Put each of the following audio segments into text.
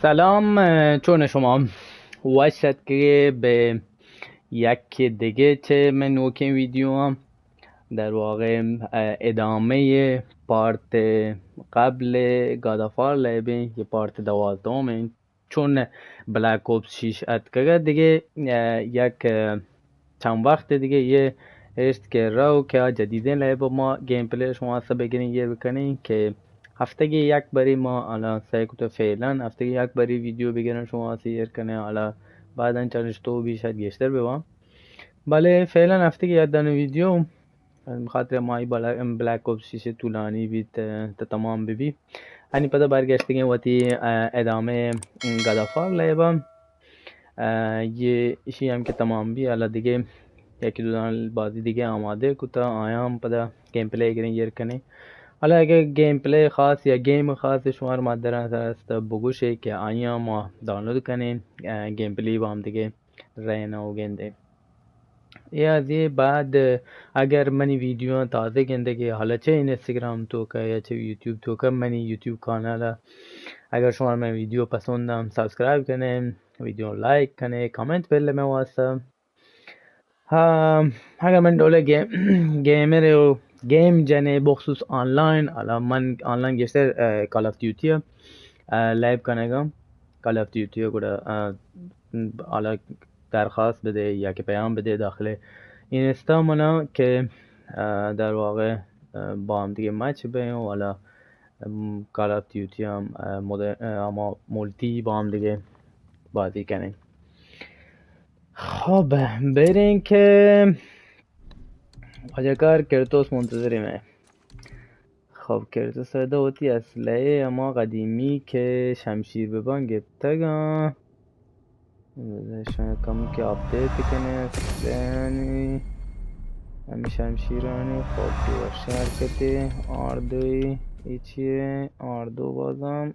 سلام، چون شما واشد که به یک دیگه چه من وکین ویدیو هم در واقع ادامه پارت قبل گادافار لعبه یه پارت 12 چون بلک اپس 6 اد که دیگه یک چند وقت دیگه یه است که رو که جدیدن لعبه ما گیم پلیش واسه بگیرین یه بکنین که هفتگی یک باری ما الان سعی کنم فعلا هفتگی یک باری ویدیو بگیرن شما سیر کنه حالا بعدا چالش تو بیشتر گشتر ببام بله فعلا هفتگی یک دانه ویدیو خاطر مای بلک اپس 6 طولانی بید تا تمام ببی هنی پدا برگشتگی وقتی ادامه گادافار لعبه یه ایشی هم که تمام بی حالا دیگه یکی دو دانه بازی دیگه آماده کتا آیام پدا گیم پلی گرین یر کنی حالا اگه گیم پلی خاص یا گیم خاص شما رو مد نظر است بگوشه که آیا ما دانلود کنین گیم پلی با هم دیگه راینا و گنده یا از یه بعد اگر منی ویدیو تازه گنده که حالا چه اینستاگرام تو که یا چه یوتیوب تو که منی یوتیوب کانال اگر شما من ویدیو پسندم سابسکرایب کنین ویدیو لایک کنه کامنت بله میں واسه اگر من دوله گیمر و گیم جنه بخصوص آنلاین حالا من آنلاین گشتر کال آف دیوتی لایو کنگم کال آف دیوتی கூட حالا درخواست بده یا که پیام بده داخل اینستا منا که در واقع با هم دیگه مچ بیم و حالا کال آف دیوتی هم اما مولتی با هم دیگه بازی کنیم. خب برین که آجاکار کرتوس منتظریمه. خب کرتوس ساده ہوتی اسلحه اما قدیمی که شمشیر ببان گفتگا بذارشان کم که آپدیت کنه اسلحه همین شمشیرانی. خب دوباره حرکتی آردوی ایچیه آردو بازم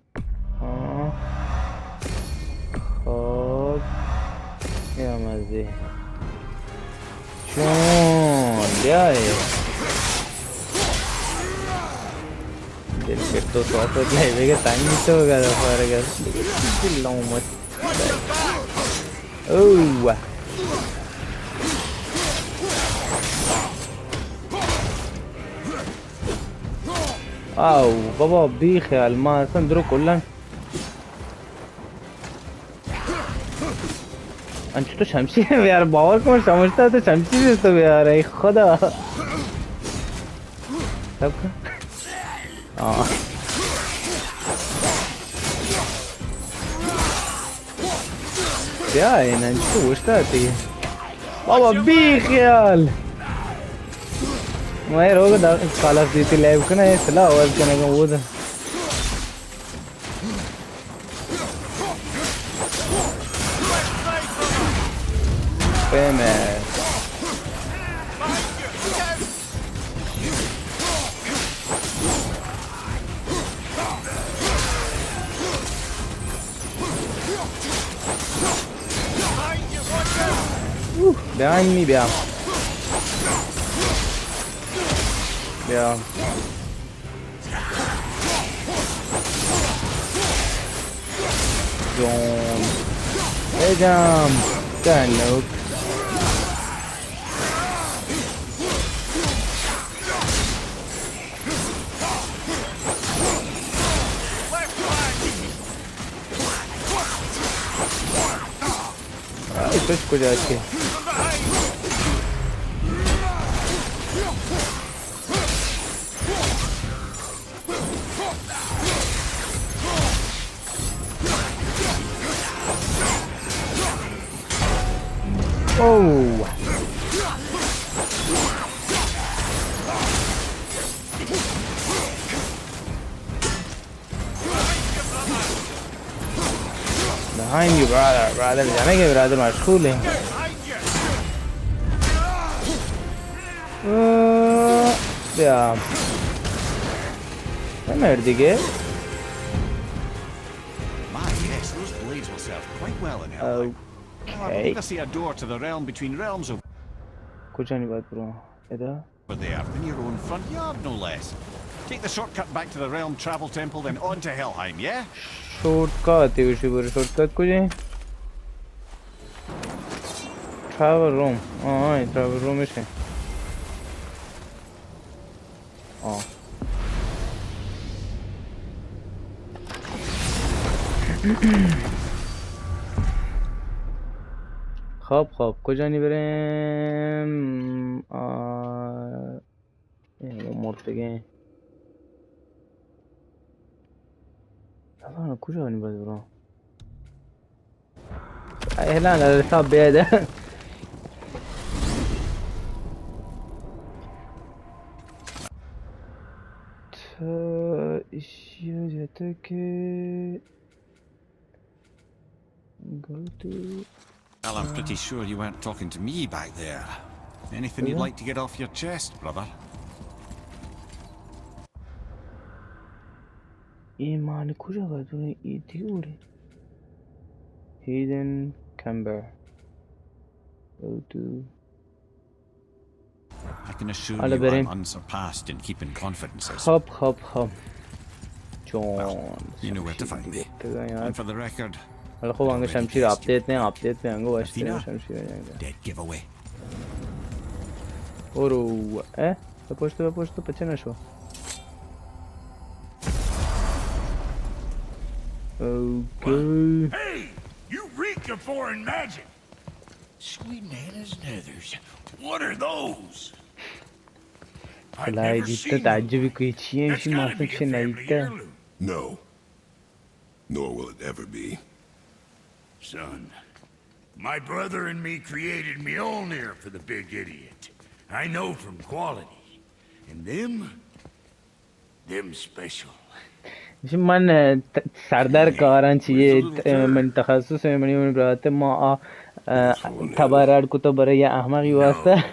خب یا مزه چون بیای del que to to le vega tanto gara farga dillomat اوه او بابا بیخیال ما اصلا درو کلن انچه تو شمشیر بیار باور کن شمشتا تو شمشیر تو بیار ای خدا سب کن بیا این انچه تو گوشتا دیگه بابا بیخیال ما یه روگه در کال آف دیوتی لایو کنه یه سلاح آواز کنه کن بوده famous. Behind me, yeah. Yeah. Don't. Hey, jump. Can't look. इसको जाके oh behind you brother जाने के brother मशगूल है yeah I'm at the gate. My yes, those blades will serve quite well in hell. I believe I see a door to the realm between realms over कुछ नहीं बात करो इधर there in your own front yard no less. Take the shortcut back to the Realm Travel Temple, then on to Helheim, yeah? Shortcut, shortcut kujhe. Travel room. Travel room is hai. خب کجا بریم؟ مرتگه کجا بریم؟ هلا الحساب بيده. Well, I'm pretty sure you weren't talking to me back there. Anything you'd like to get off your chest, brother? İmanı kuca kadını itiyor. Hidden Camber. I can assure you I'm unsurpassed in keeping confidences. Hop. John. Well, you know where to find me. And for the record, خب آنگه شمشیر آپدیت به آنگه واشتیم شمشیر dead giveaway. برو به پشت پچه نشو. Okay. Hey, you reek of foreign magic. Sweet Nana's nethers. What are those? I've never seen them. That's gotta be a family heirloom. No. Nor will it ever be. Son, my brother and me created Mjolnir for the big idiot. I know from quality. And them special. من سردر کاران چیه من تخصص من برات ما تبرر کتب برای احمقی واسطه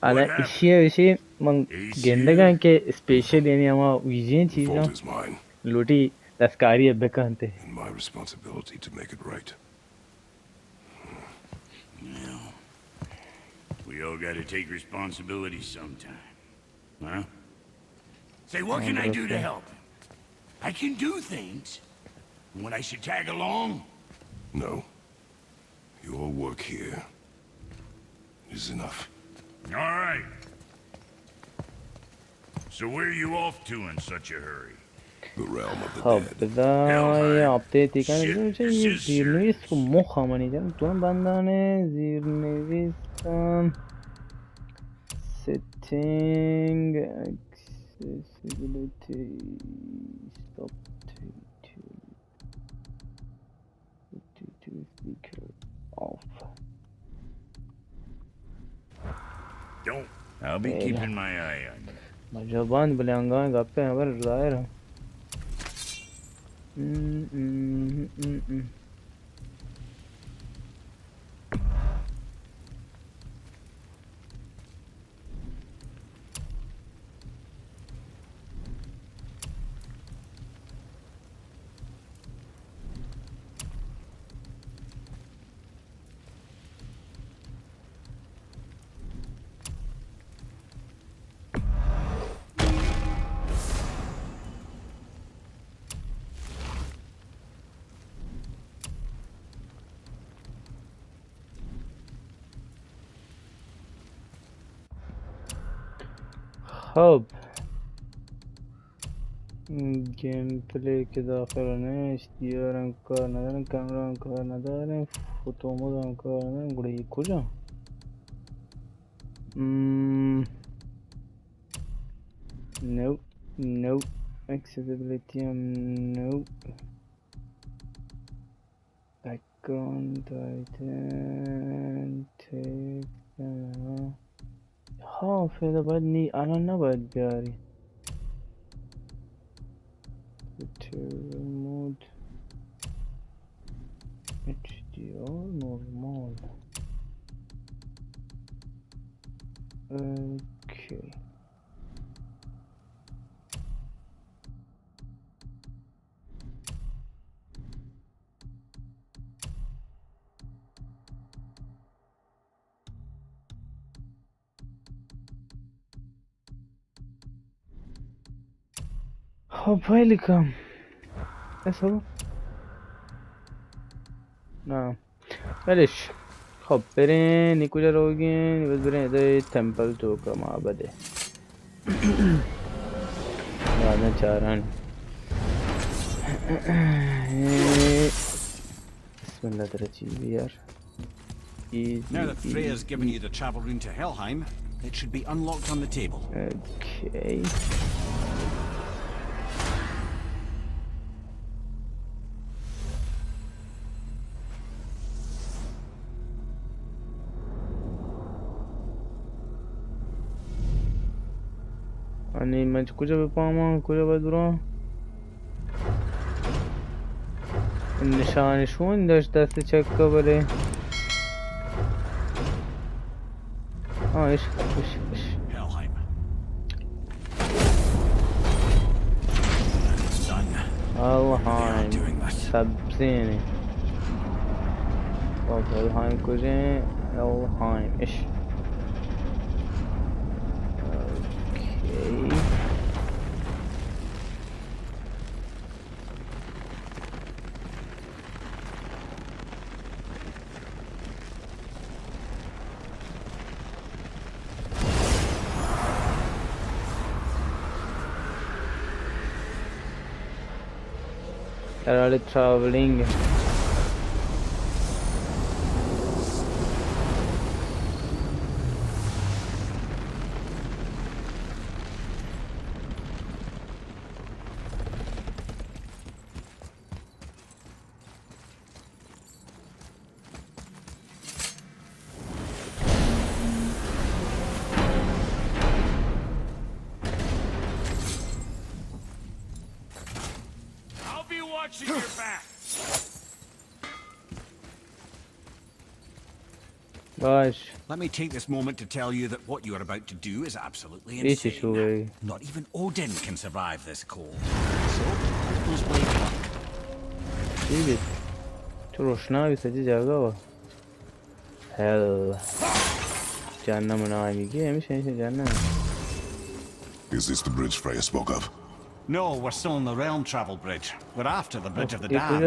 الان ایشی من گندگان که اسپیشل یعنی اما ویژن چیزا لوٹی دستکاری بکنته. We all gotta take responsibility sometime. Huh? Say, what can I do to help? I can do things. When I should tag along? No. Your work here is enough. All right. So where are you off to in such a hurry? The realm of the dead. بدای آپدیتی کنم چه زیرنویس رو مخم نیدم تو بندانه زیرنویسم setting accessibility stop to speaker off. Don't. I'll be keeping my eye on you. مجابان بلانگان گپه همه ظاهرم. خب گیم پلی که داخلانه HDR هم کار ندارم کامرا هم کار ندارم فوتو مود هم کار ندارم گوڑه کجا no accessibility هم no background titan text ها فعلا باید الان نباید بیاری مود HDR normal okay Welcome. Let's go. No. معلش خب برین کجا رو بگین بس برین ادای تمپل تو که معبده بعدا چاران بسم الله در چی بیار Now that Freya's given you the travel rune to Helheim, it should be unlocked on the table. Okay. आणि मैं कुछ भी पाऊँ कुछ बदलो निशान शून दस check कबरे हाँ इश Helheim. Helheim सबसे ने और Helheim कुछ Helheim इश They're traveling. Watching your back. Gosh. Let me take this moment to tell you that what you are about to do is absolutely insane. Not even Odin can survive this cold. So, those blades work. See it. To roshna bhi saji jaga wa. Hell. Janna manani ki hamisha janna. Is this the bridge Freya spoke of? No, we're still on the realm travel bridge. We're after the Bridge of the Damned.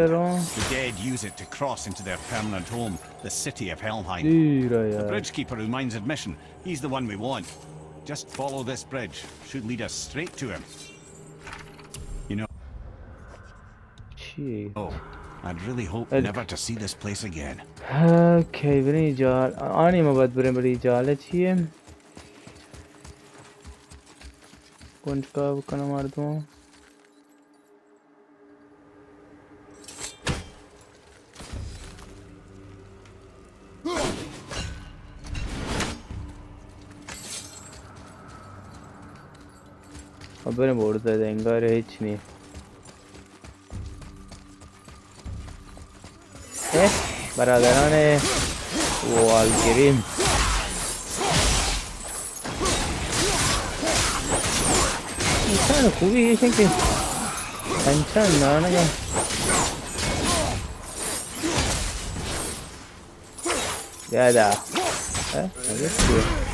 The dead use it to cross into their permanent home, the city of Helheim. The bridgekeeper who minds admission, he's the one we want. Just follow this bridge. Should lead us straight to him. You know... Oh, I'd really hope never to see this place again. Okay, bari jaal. Aani mabad bari jaal hai chiye. Kunch ka kana maar do. Abone burada dengar hiç ni. Beraberane wal girim. İnsan kubi yeşen ki. Kançan nana ya. Ya da. Hadi şu.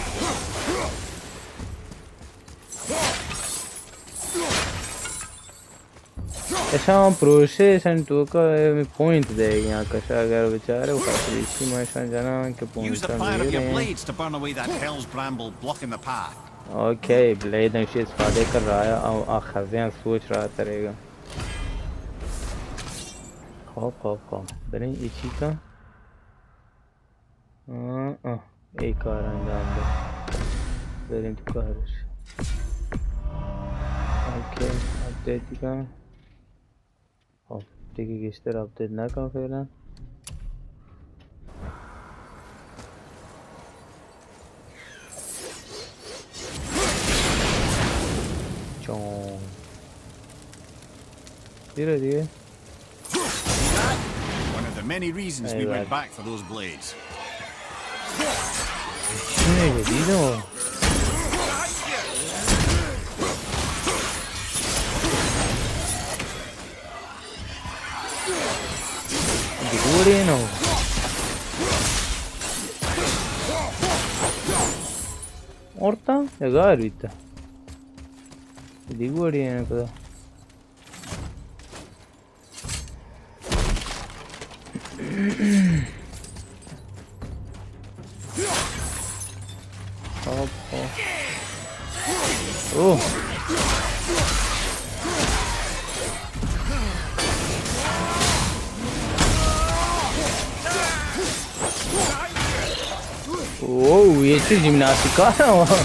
ऐसा process and to का point देगा यहाँ का अगर बेचारे वो काफी इसी मशीन जाना के point use the fire of your blades to burn away that hell's bramble blocking the path. Okay, blade and shit इस्तेमाल कर रहा है और आखिर सोच रहा तरेगा खो बने इसी का एक कार अंजाम दे वेरिएंट कार okay update का Teki geçler update ne kafayla? Chong. Diye. One of the many reasons we went back for those blades. Ne dedi o? Digurino. Orta? Egal bitti. Digurino kadar. Hop hop. Oh. Oh, ये चीज़ gymnastic का है वहाँ.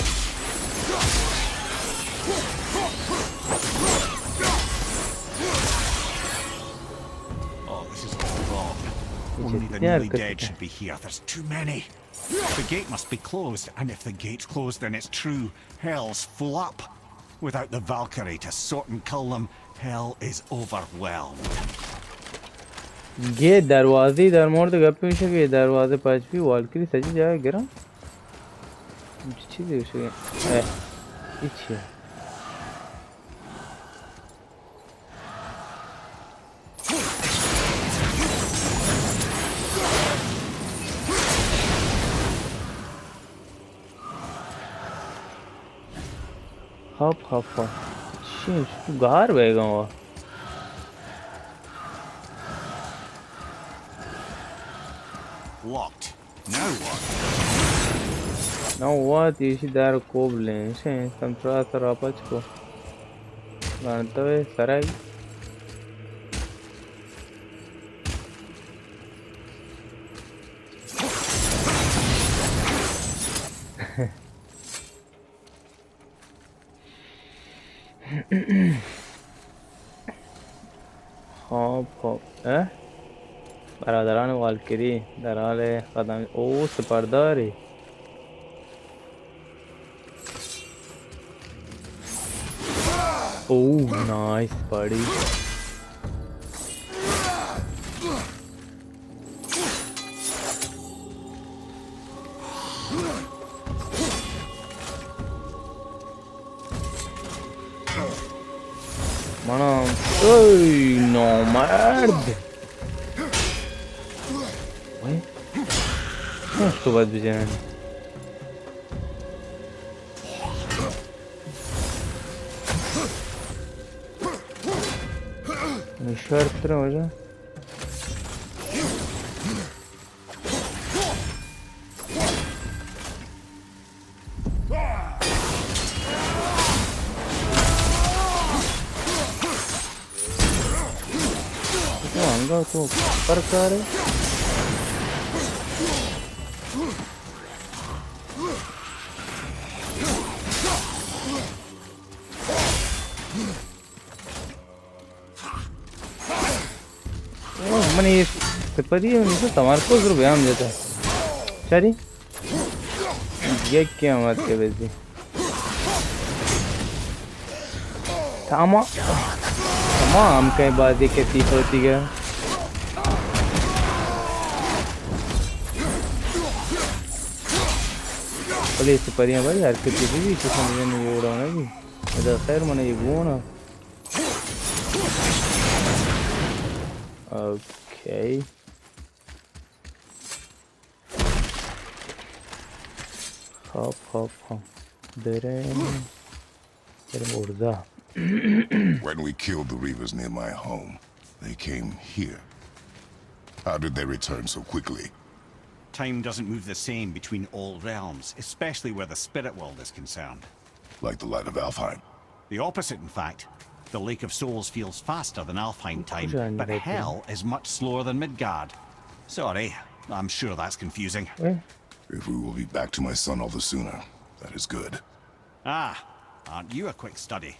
Only the newly dead should be here. There's too many. The gate must be closed, and if the gate's closed, then it's true. Hell's full up. Without the Valkyrie to sort and kill them, hell is overwhelmed. ये दरवाजे दर मोड़ तो गप्पे में शके दरवाजे पाँच भी वाल्किरी सजी जाए गिरा. चीज़ है उसके. इच्छा. Hop hop hop. Shit, tu gar bega wa. Locked. Now what? Now what? Ishi dar koble. She samtra sarapachko. Gantave sarai. Hop hop. برادران والکری در حال قدم. او سپرداری. Oh, nice buddy. Manam. Hey, no merd. Wait. Nasıl badbeceğim? Şarttır hocam. Anga तो प्रकार है. मैंने ये paper ही मुझे तमारको जरूर बयान देता है. चली ये क्या मत के वैसे तमाम कई बातें कैसी होती है. भले परियां भाई यार कितनी भी समझ नहीं हो रहा है भी. इधर खैर मैंने ये वो ना. Okay. Hop hop hop. Berem orada. When we killed the Reavers near my home, they came here. How did they return so quickly? Time doesn't move the same between all realms, especially where the spirit world is concerned. Like the light of Alfheim? The opposite, in fact. The Lake of Souls feels faster than Alfheim time, but Hell is much slower than Midgard. Sorry, I'm sure that's confusing. If we will be back to my son all the sooner, that is good. Ah, aren't you a quick study?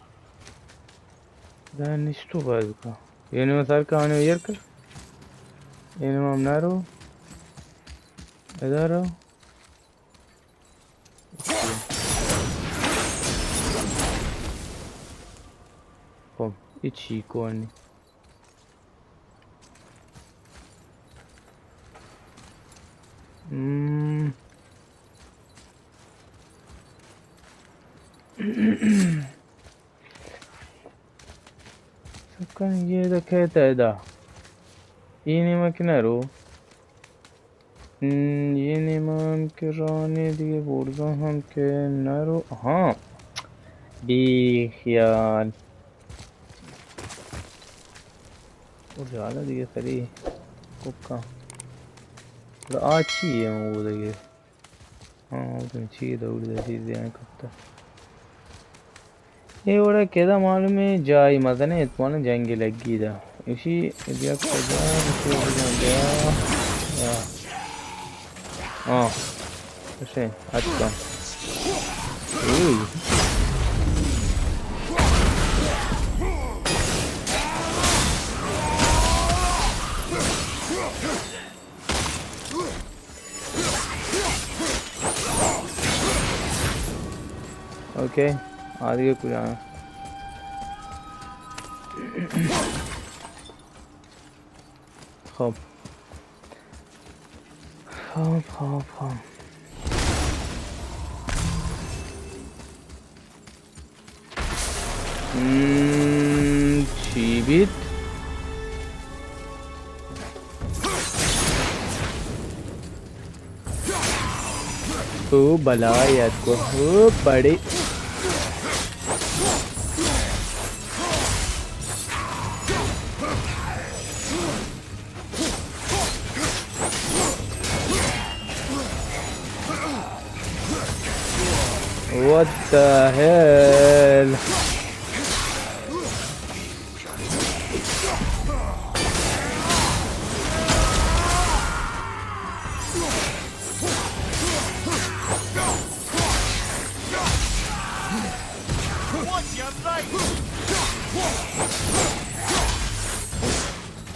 Dan isto básico. Eu não sei que ano é que. Eu não amnaro. Edaro. Bom, e Chicone. Sakın yere kayda. Yine makinero. Yine makinero diye buradan ham kenaro. Aha. Bihyan. O ज़्यादा दिए खरी कुका چیه ما دیگه بودم چیه دور چیزی کپتا ये बड़ा केदा मालूम है जाई मदन है इतना जंगी लगी था इसी दिया कजा इसी दिया हाँ ऐसे अच्छा ओके आगे कुछ आना खब खब खब खब चीबित ओ बला याद को ओ बड़े What the hell?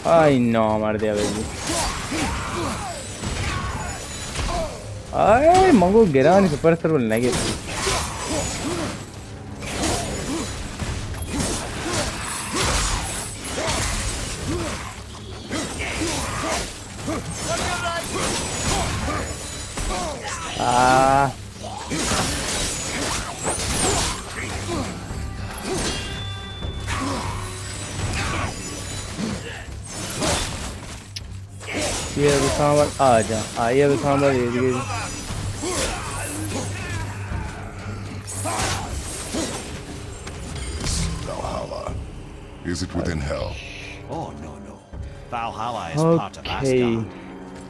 Ay no, मार दिया भाई ay मंगो गिरा नहीं सुपर स्टार बोलना है ये सांबर आ जा आइए अब सांबर दे दिए Valhalla. Is it within hell? Oh no. Valhalla is part of Asgard.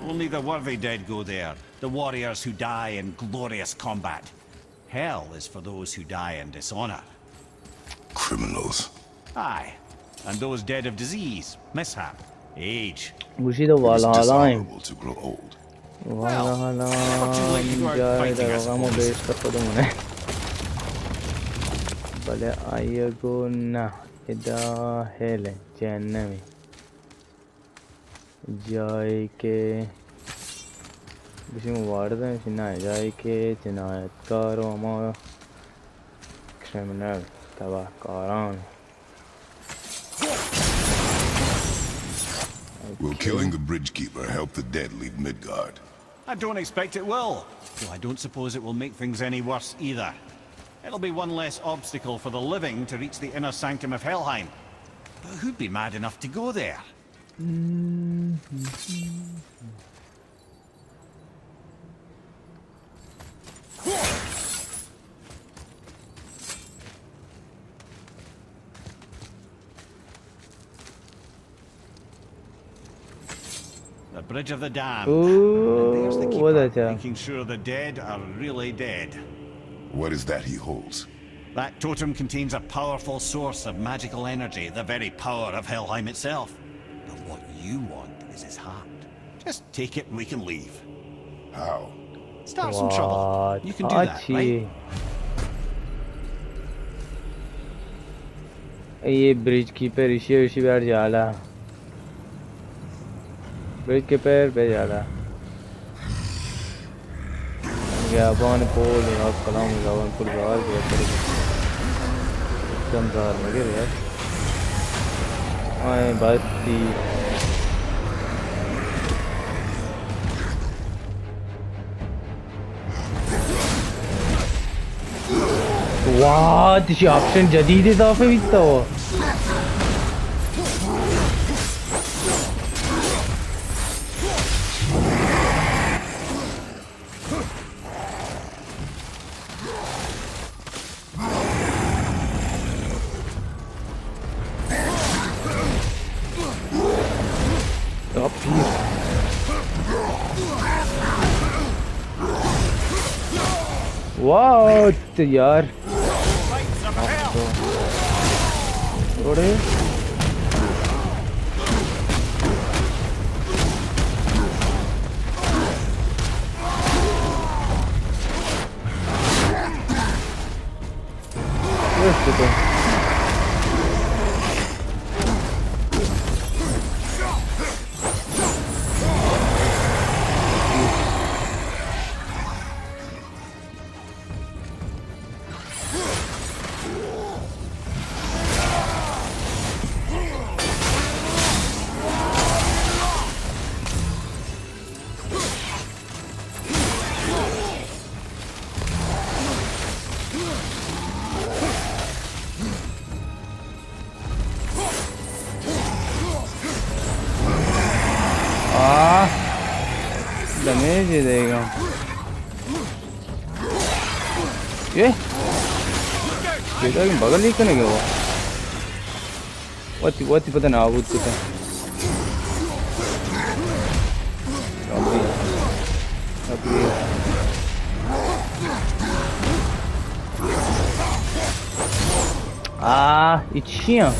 Only the worthy dead go there, the warriors who die in glorious combat. Hell is for those who die in dishonor. Criminals. Aye, and those dead of disease, mishap, age. Gushi the Valhalla To grow old. Valhalla jai daga mo base ka to mune bale ayago na ida hele jannami jai ke gushi mo warda shina jai ke jinayat karo ama criminal tabakaran. Will killing the bridgekeeper help the dead leave Midgard? I don't expect it will, though I don't suppose it will make things any worse either. It'll be one less obstacle for the living to reach the inner sanctum of Helheim. But who'd be mad enough to go there? The Bridge of the Damned. Ooh, There's the what keeper, is that? making sure the dead are really dead. What is that he holds? That totem contains a powerful source of magical energy, the very power of Helheim itself. But what you want is his heart. Just take it and we can leave. How? Start some trouble. You can do that, right? ये bridge की पे ऋषि बैठ जाला bridge के पैर पे जाला याबान पोल यार कलाम याबान पोल बाहर गया एकदम ज़ार लगे यार आए बस थी वाह तिशी ऑप्शन जदीद इजाफे बिकता हो What यार थोड़े डैमेज ही देगा ये बगल ही करने गया वो पता ना आबूद पता içiyor.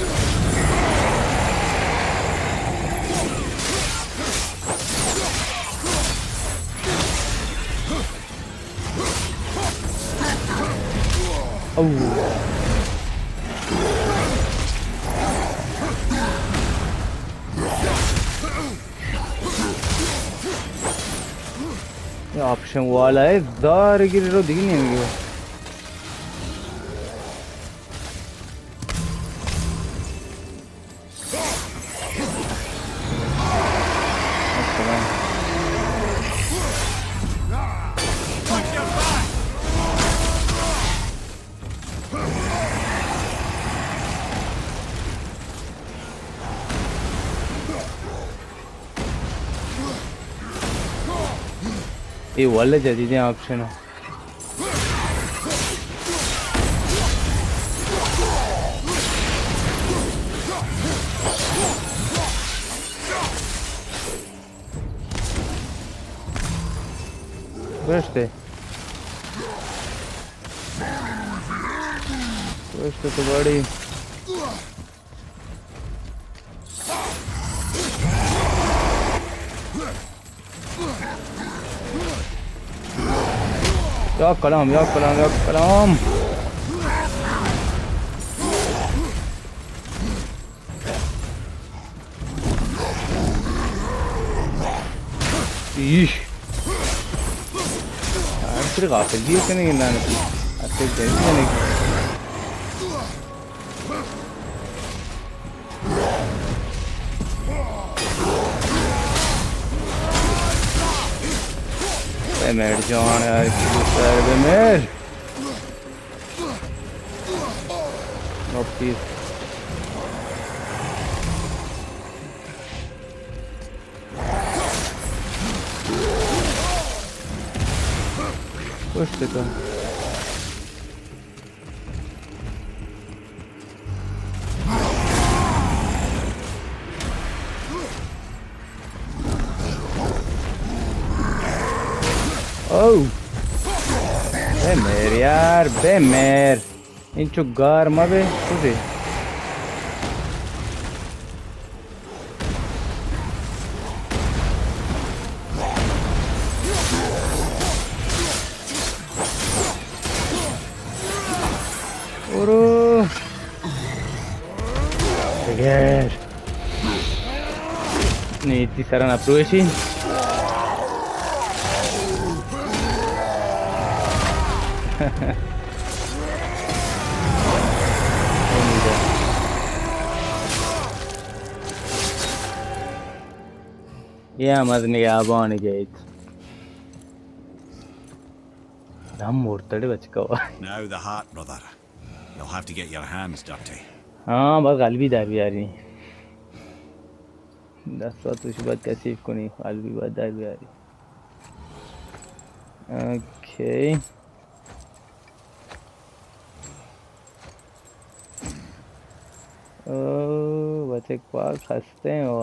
ये ऑप्शन वाला है दार गिर रो दिख नहीं है ये वाले जदीद ऑप्शन है Просто तो बड़ी या कलाम ईश यार गाफिल भी इसने गिरना नहीं अच्छे जैसे नहीं मेर जान यार मेर प्लीज पुश तो Bemer यार Bemer इंचो गार मबे तुझे ओरो यार नहीं इतनी सारा ना प्रोएशी Yeah, madne abone gate. Now the heart, brother. You'll have to get your hands dirty. हाँ बस गाली दार भी आ रही दस बात उसी बात कैसे को नहीं गाली बात दार भी आ रही Okay. बच्चे पास हंसते हैं वो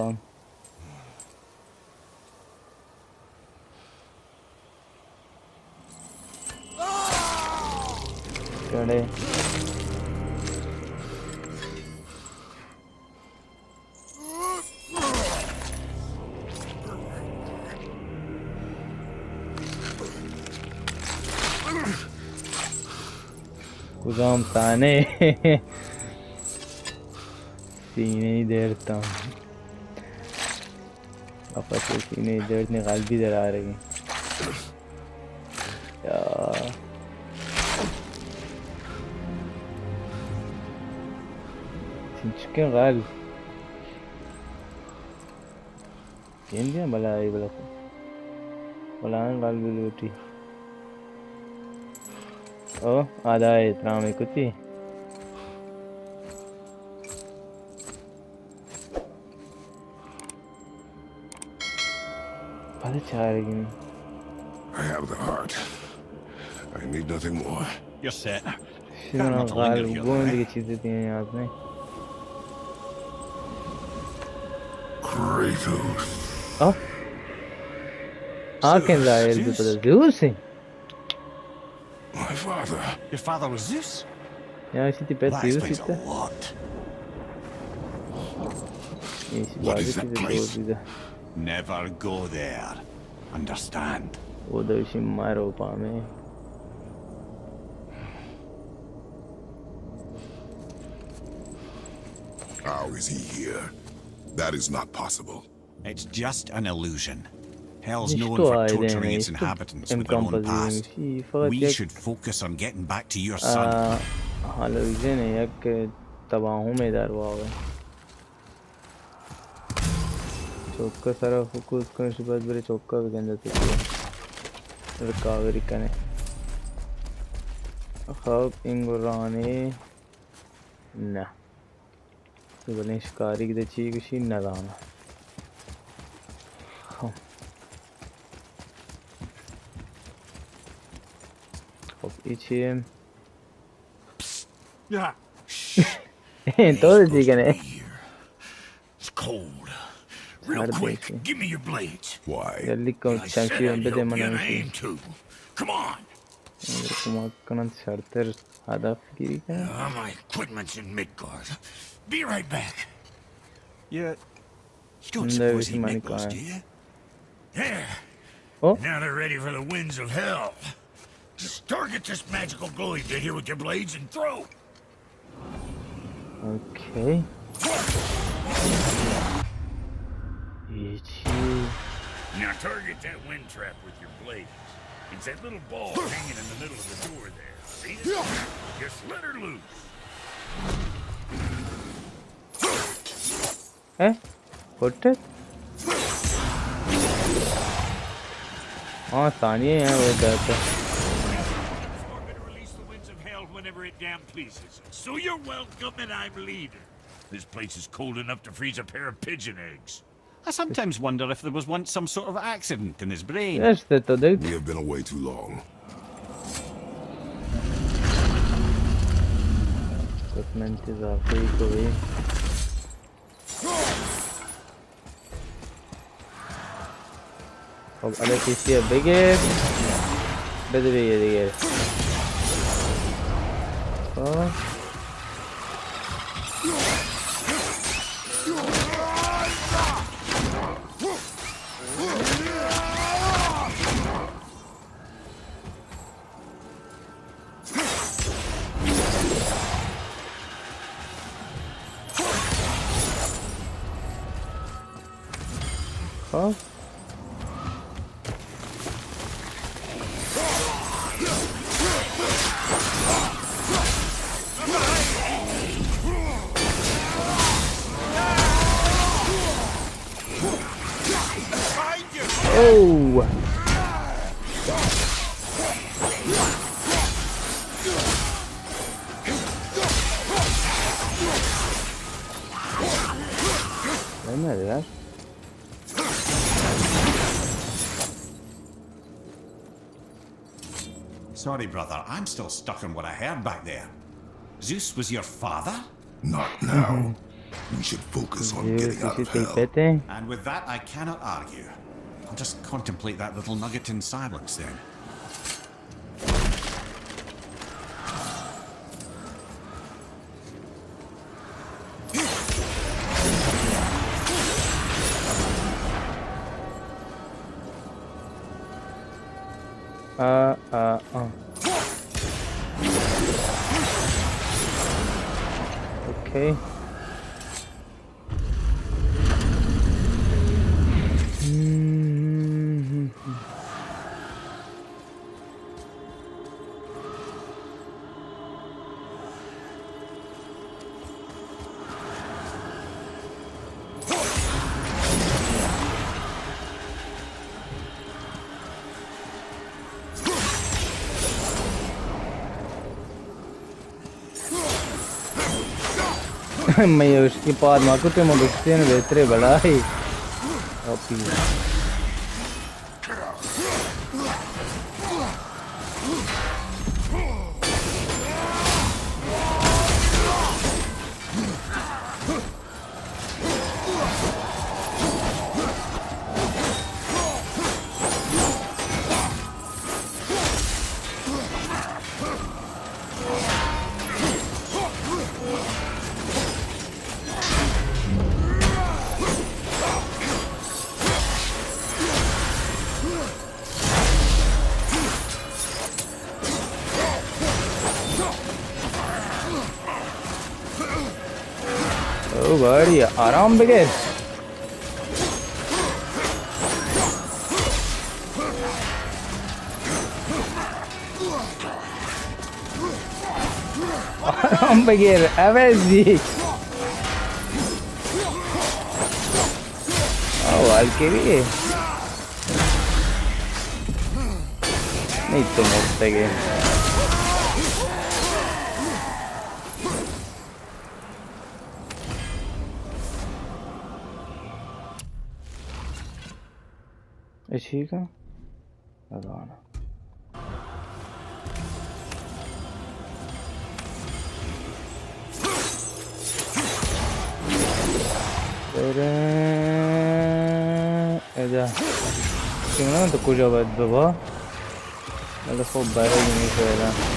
Hadi. Kuzam tane. Sineyi dertam. Kafası sineyi derdine kalbi derar है Ya. Çıkın gal. Kendi balai balaku. Balaan kalbi luti. Oh, ada इतना में कुछ ही. I have the heart. I need nothing more. You're set. Şuna gal गोंद की चीजें थी यहाँ पे. Kratos. Oh. Hakan Zahir bir kadar Zeus. My father. Your father was Zeus? Ya işte pet That Zeus explains işte. a lot. What is that place? Never go there. Understand? वो तो इसी मारो पामे. How is he here? That is not possible. It's just an illusion. Hell's known for torturing its inhabitants with their own past. We should focus on getting back to your son. hala illusion है यार कि तबाहों में दरवा हुआ. चौका सारा focus करने से बाद बड़े चौका भी गंदा था रिकवरी करने ख़ाब इंगुराने ना तो बने शिकारी की चीज़ कुछ ना लाना अब इच्छे तो ठीक है It's cold. Real quick, give me your blades. Why? जल्दी कौन चांसी बंदे दे मना नहीं. Come on. Kumakkanan şartlar hadaf giri ka. My equipment's in Midgard. Be right back. You don't suppose he meant those, do you? There. Oh. Now they're ready for the winds of hell. Just target this magical glowy bit here with your blades and throw. Okay. Now target that wind trap with your blades. It's that little ball hanging in the middle of the door there. See it? Just let her loose. Eh? Put it? हाँ सानिए हैं वो जाता. Release the winds of hell whenever it damn pleases. So you're welcome and I'm leaving. This place is cold enough to freeze a pair of pigeon eggs. I sometimes wonder if there was once some sort of accident in his brain. Yes, that dude. We have been away too long. Equipment is halfway away. अब अलग किसी बेगे बेदे ये Oh! that? Sorry, brother. I'm still stuck on what I heard back there. Zeus was your father? Not now. We should focus on getting out of hell. And with that, I cannot argue. I'll just contemplate that little nugget in silence then. Okay. मैं उसके बाद माको ते मबुस्ते ने बेहतरे बड़ा ही copy ओ भाई आराम बगैर आराम बगैर अवैजी वालकिरी नहीं तो मरते गए ठीक है लगाना ऐसा क्यों ना तो कुछ आवाज़ बाबा मतलब खूब बाहर ही नहीं सोएगा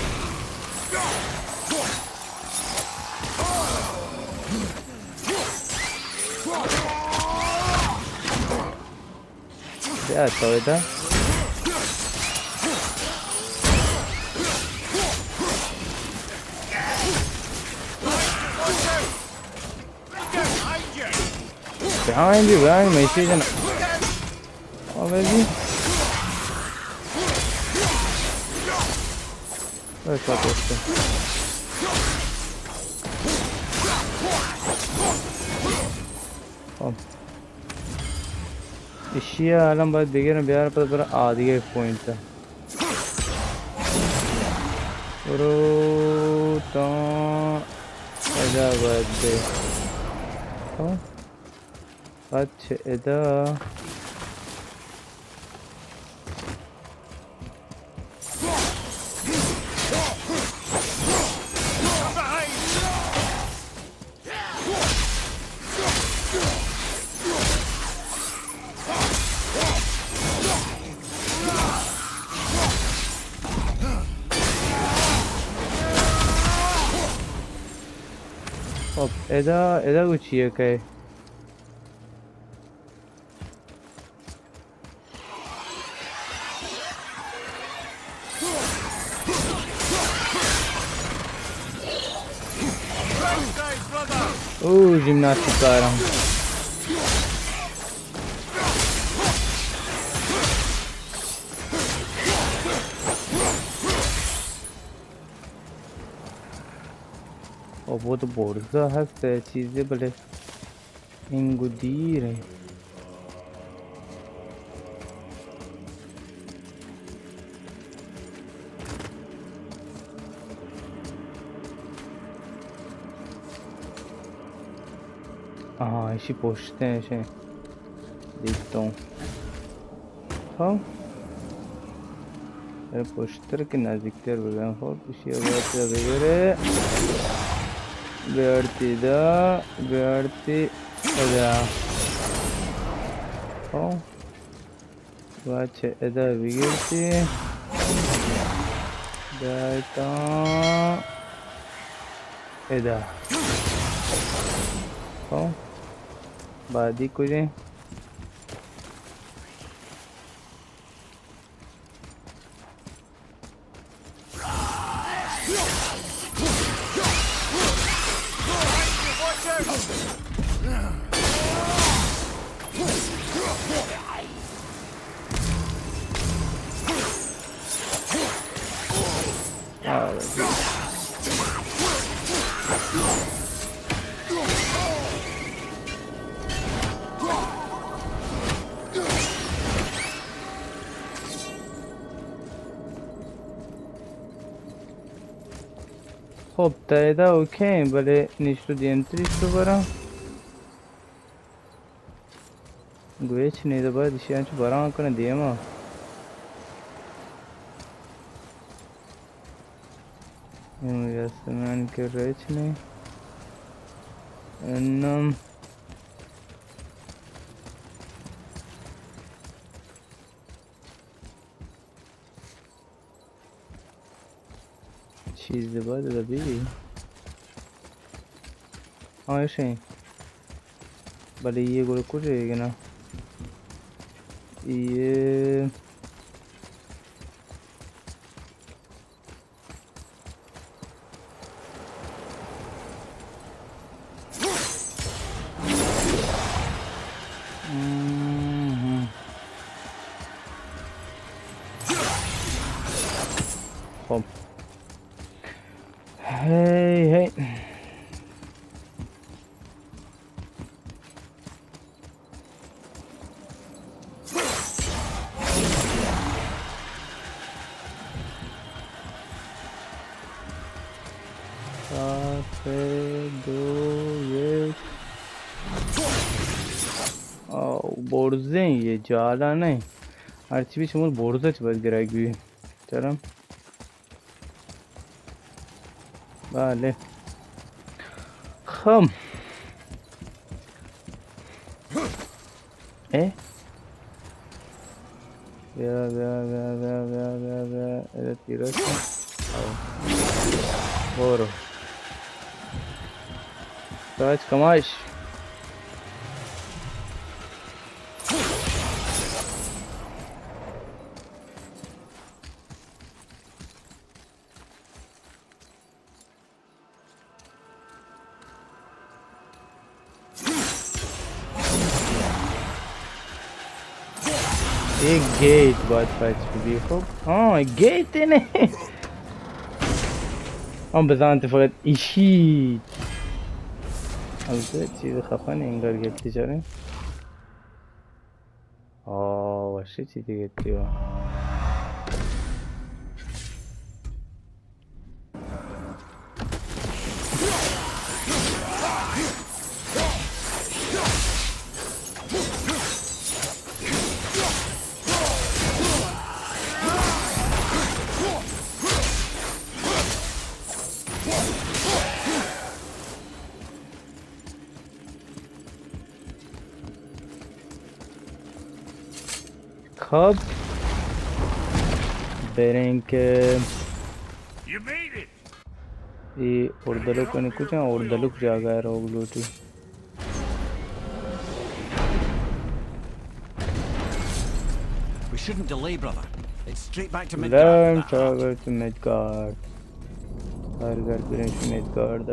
क्या अच्छा होता behind you, मैं इसी जन अबे जी ऐसा करते इशिया आलम बाद देखिए ना बिहार पर बड़ा आधी एक पॉइंट था तो ऐसा बात है अच्छा इधर अब इधर कुछ ये क्या है जिम्नास्टिक कर रहा हूँ और वो तो बोर्डा है चीज़ें बड़े इंगुदीर है हाँ ऐसी पूछते हैं ऐसे देखता हूँ हाँ अरे पोस्टर के नज़दीक तेरे बगैर हो किसी अगर वगैरह बैठती इधर हाँ अच्छा इधर बिगड़ती बैठा इधर हाँ बादी कुछ خب تاییدا اوکی ولی nici dietro برام گویه چی نیده باید ایشی هنچه برام کنه دیگه ما این یاسته من که رایچ نی اینم چیزی باید دا بیدی ایشه ولی یه گوره کجا دیگه نه یه خب هی برزه یه جالا نه هرچی بیش مول برزه چه باید گرگ بی چرا بله خم اه بیا اه تیرش برو داش کماش एक गेट बहुत फास्ट भी हो gate ne bezante fakat işi البته چیز خفنی انگار گفتی چاره باشه چیزی گفتی خب بریم که این اردلو کنی کجا اردلو کجا گیا رو گلوٹی We shouldn't delay, brother. It's straight back to Learn Midgard. travel to Midgard. Hargar بریم to Midgard.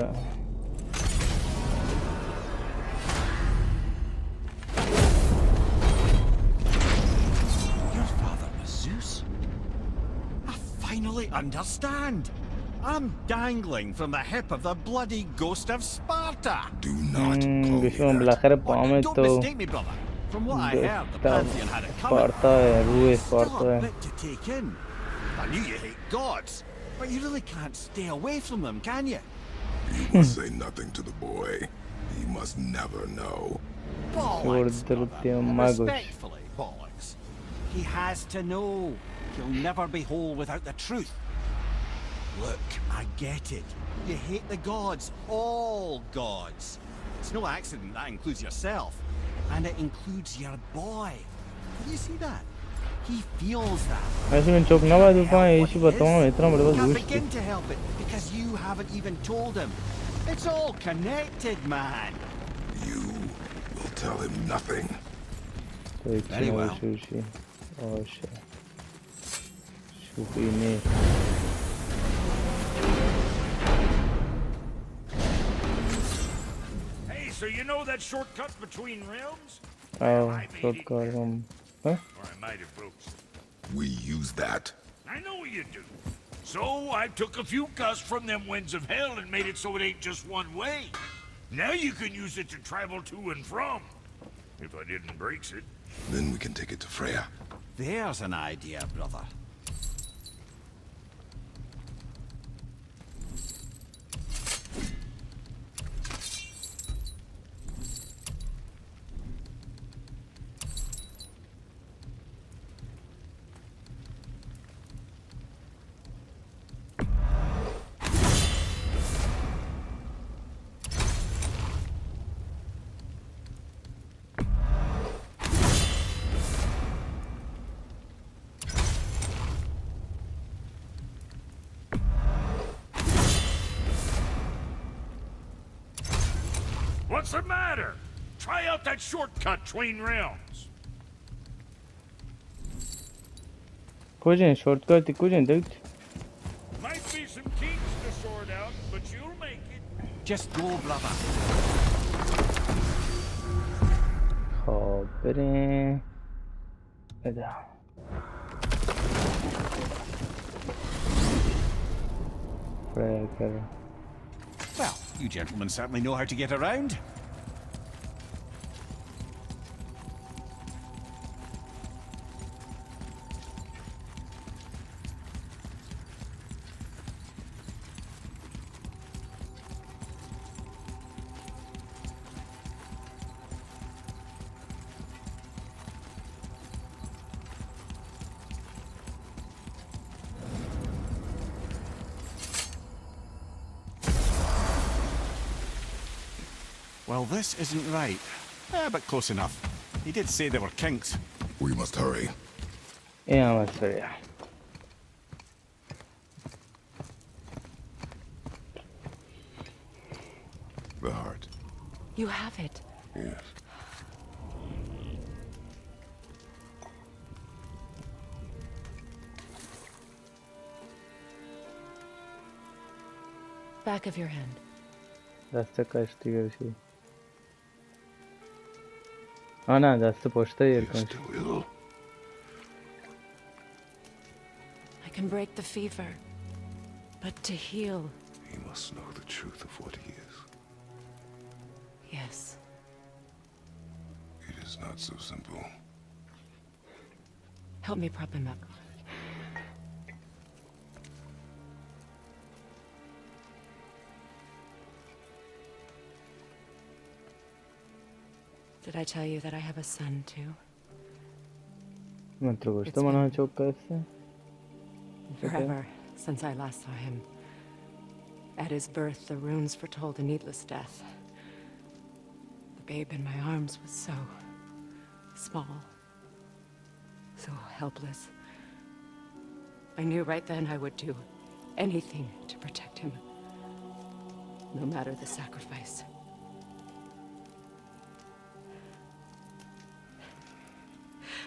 Understand? I'm dangling from the hip of the bloody ghost of Sparta. Do not call me What? Don't mistake me, brother. From what I heard, the Pantheon had it coming. Still a bit to take in. I knew you hate gods, but you really can't stay away from them, can you? You must say nothing to the boy. He must never know. Bollocks, brother. Respectfully, bollocks. He has to know. He'll never be whole without the truth. Look, I get it. You hate the gods. All gods. It's no accident that includes yourself. And it includes your boy. Do you see that? He feels that. I can't begin to help it because you haven't even told him. It's all connected, man. You will tell him nothing. Very well. Oh shit. Hey, so you know that shortcut between realms? Shortcut. Huh? Or I might have broke some. We use that. I know you do. So I took a few gusts from them winds of hell and made it so it ain't just one way. Now you can use it to travel to and from. If I didn't breaks it. Then we can take it to Freya. There's an idea, brother. What's the matter? Try out that shortcut between realms. Kujin shortcut kujin dude. Might be some kinks to sort out, but you'll make it. Just go, brother. خب بریم بده فرکر. Well, you gentlemen certainly know how to get around. Well, this isn't right. But close enough. He did say there were kinks. We must hurry. این هم از سریع. The heart. You have it. Yes. Back of your hand. دست کشتی گوشی. نه دست پشته He یر is کنش. still ill. I can break the fever. But to heal, He must know the truth of what he is. yes. It is not so simple. Help me prop him up. Did I tell you that I have a son too? من تو گوشته من چوب کسی. Forever since I last saw him. At his birth, the runes foretold a needless death. The babe in my arms was so small, so helpless. I knew right then I would do anything to protect him, no matter the sacrifice.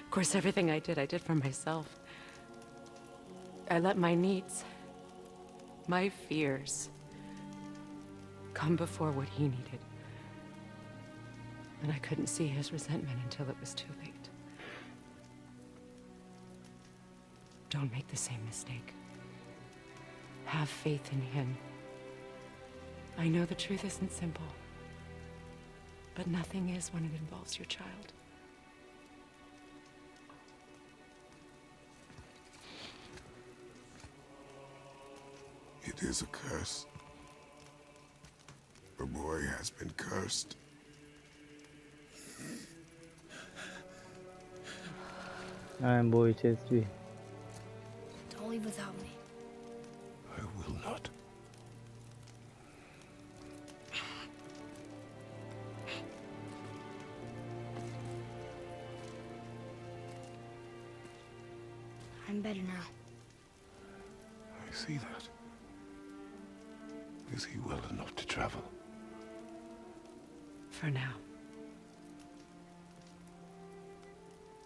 Of course, everything I did for myself. I let my needs, my fears, come before what he needed. And I couldn't see his resentment until it was too late. Don't make the same mistake. Have faith in him. I know the truth isn't simple, but nothing is when it involves your child. It is a curse. The boy has been cursed. I'm boy چیزی. Don't leave without me. I will not. I'm better now. I see that. Is he well enough to travel? For now.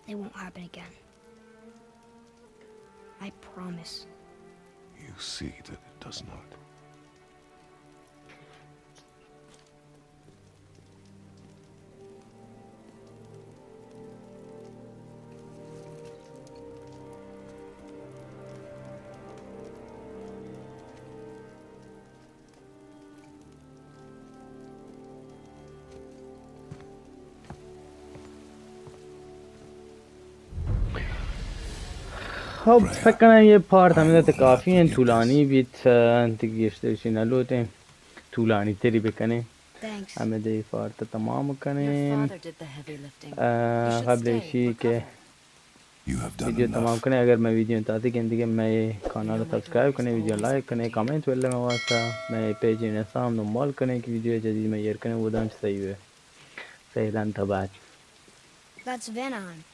It won't happen again. I promise. You see that it does not. خب فکر کنم یه پارت همین کافی این طولانی بیت دیگه گشتهشی نلوتیم طولانی تری بکنیم Thanks. همه دی پارت تمام Your کنیم father did the heavy lifting. You should قبل stay, اشی که You have done ویدیو تمام enough. کنه اگر من ویدیو انتهاتی کن دیگه من کانال رو سبسکرایب کنه ویدیو لایک کنه کامنت ولی مواسطه من پیج اینستا هم دنبال کنه که ویدیو جدید من یر کنه بودم صحیحه فعلا تا بعد That's Venom.